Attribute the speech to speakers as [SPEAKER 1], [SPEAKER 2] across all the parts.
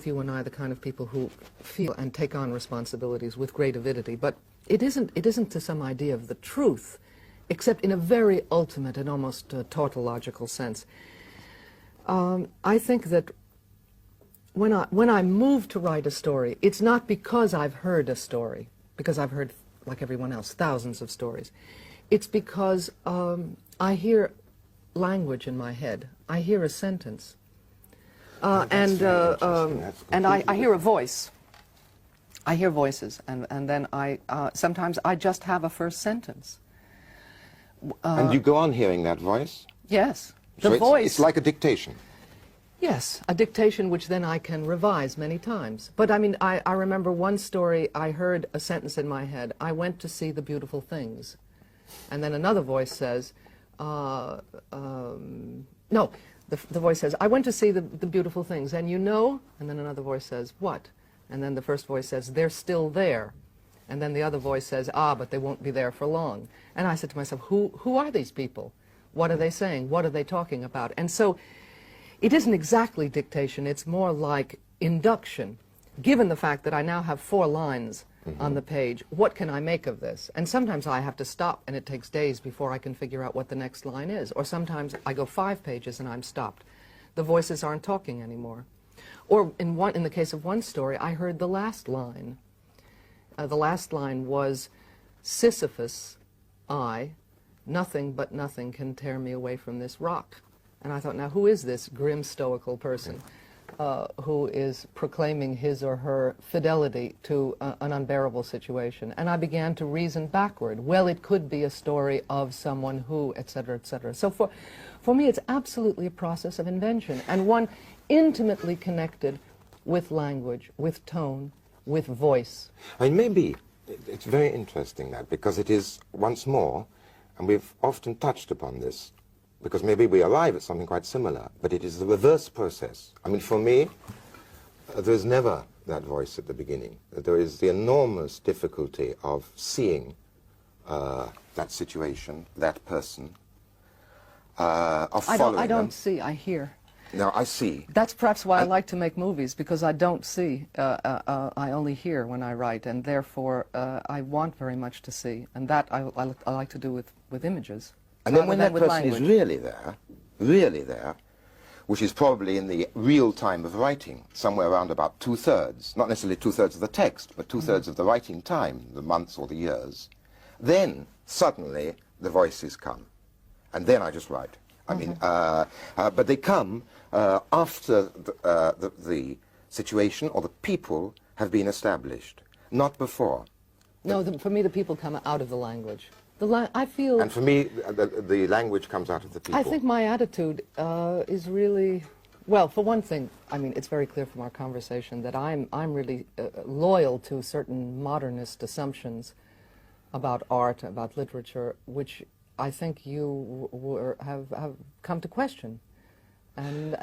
[SPEAKER 1] you and I are the kind of people who feel and take on responsibilities with great avidity, but it isn't to some idea of the truth, except in a very ultimate and almost tautological sense. I think that when I move to write a story, it's not because I've heard a story, because I've heard, like everyone else, thousands of stories. It's because I hear language in my head. I hear a sentence. And I hear a voice. I hear voices, and then sometimes I just have a first sentence.
[SPEAKER 2] And you go on hearing that voice?
[SPEAKER 1] Yes.
[SPEAKER 2] So it's like a dictation?
[SPEAKER 1] Yes, a dictation which then I can revise many times. But I mean, I remember one story, I heard a sentence in my head, I went to see the beautiful things. And then another voice says, no, the voice says, I went to see the beautiful things, and you know, and then another voice says, what? And then the first voice says, they're still there. And then the other voice says, but they won't be there for long. And I said to myself, who are these people? What are they saying? What are they talking about? And so it isn't exactly dictation, it's more like induction. Given the fact that I now have 4 lines on the page, what can I make of this? And sometimes I have to stop, and it takes days before I can figure out what the next line is. Or sometimes I go 5 pages and I'm stopped. The voices aren't talking anymore. Or in the case of one story, I heard the last line. The last line was, Sisyphus, nothing but nothing can tear me away from this rock. And I thought, now who is this grim stoical person who is proclaiming his or her fidelity to an unbearable situation? And I began to reason backward. Well, it could be a story of someone who, et cetera, et cetera. So for me, it's absolutely a process of invention, and one intimately connected with language, with tone, with voice.
[SPEAKER 2] I mean, maybe it's very interesting that, because it is, once more, and we've often touched upon this, because maybe we arrive at something quite similar, but it is the reverse process. I mean, for me, there's never that voice at the beginning. There is the enormous difficulty of seeing that situation, that person, of following
[SPEAKER 1] I don't
[SPEAKER 2] them.
[SPEAKER 1] see, I hear.
[SPEAKER 2] No, I see.
[SPEAKER 1] That's perhaps why I like to make movies, because I don't see. I only hear when I write, and therefore I want very much to see. And that I like to do with images.
[SPEAKER 2] And then when that person is really there, which is probably in the real time of writing, somewhere around about 2/3, not necessarily 2/3 of the text, but 2/3 of the writing time, the months or the years, then suddenly the voices come. And then I just write. I mean, but they come after the situation or the people have been established, not before.
[SPEAKER 1] No, for me the people come out of the language. I feel...
[SPEAKER 2] And for me, the language comes out of the people.
[SPEAKER 1] I think my attitude is really... Well, for one thing, I mean, it's very clear from our conversation that I'm really loyal to certain modernist assumptions about art, about literature, which I think you have come to question and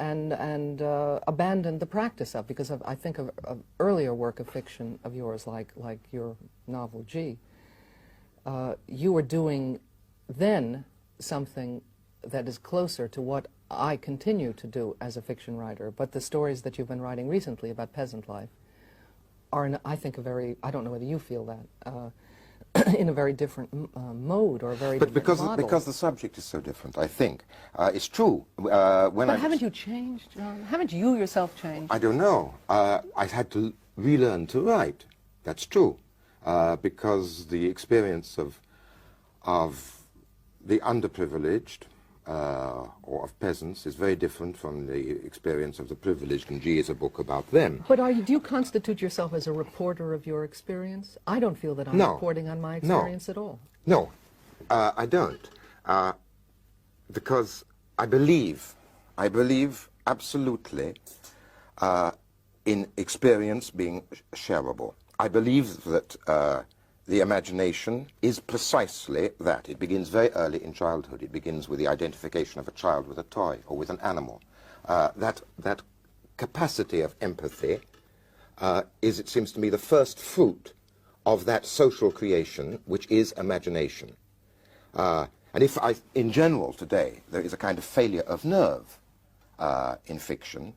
[SPEAKER 1] abandoned the practice of, because I think of earlier work of fiction of yours, like your novel G. You were doing then something that is closer to what I continue to do as a fiction writer, but the stories that you've been writing recently about peasant life are, I think, I don't know whether you feel that, in a very different mode or a very different model.
[SPEAKER 2] But because the subject is so different, I think. It's true.
[SPEAKER 1] But haven't you changed, John? Haven't you yourself changed?
[SPEAKER 2] I don't know. I had to relearn to write. That's true. Because the experience of the underprivileged or of peasants is very different from the experience of the privileged, and G is a book about them.
[SPEAKER 1] But do you constitute yourself as a reporter of your experience? I don't feel that I'm reporting on my experience at all.
[SPEAKER 2] No, I don't. Because I believe absolutely in experience being shareable. I believe that the imagination is precisely that. It begins very early in childhood. It begins with the identification of a child with a toy or with an animal. That capacity of empathy is, it seems to me, the first fruit of that social creation, which is imagination. And if in general today there is a kind of failure of nerve in fiction,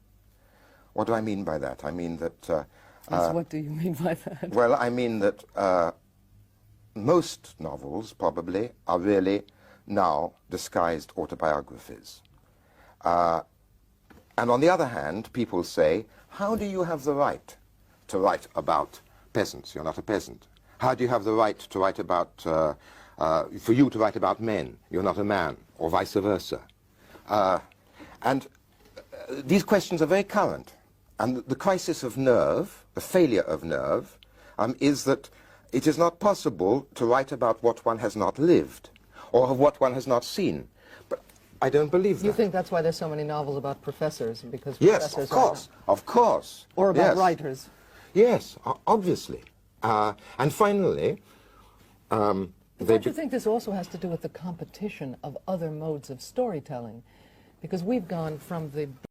[SPEAKER 2] What do I mean by that? I mean that...
[SPEAKER 1] Yes, what do you mean by that?
[SPEAKER 2] well, I mean that most novels, probably, are really now disguised autobiographies. And on the other hand, people say, how do you have the right to write about peasants? You're not a peasant. How do you have the right to write about, for you to write about men? You're not a man, or vice versa. And these questions are very current. And the crisis of nerve, the failure of nerve, is that it is not possible to write about what one has not lived, or of what one has not seen. But I don't believe that.
[SPEAKER 1] You think that's why there's so many novels about professors, because
[SPEAKER 2] Yes,
[SPEAKER 1] professors
[SPEAKER 2] of course, of course.
[SPEAKER 1] or about
[SPEAKER 2] Yes.
[SPEAKER 1] writers.
[SPEAKER 2] Yes, obviously. And finally,
[SPEAKER 1] Don't you think this also has to do with the competition of other modes of storytelling? Because we've gone from the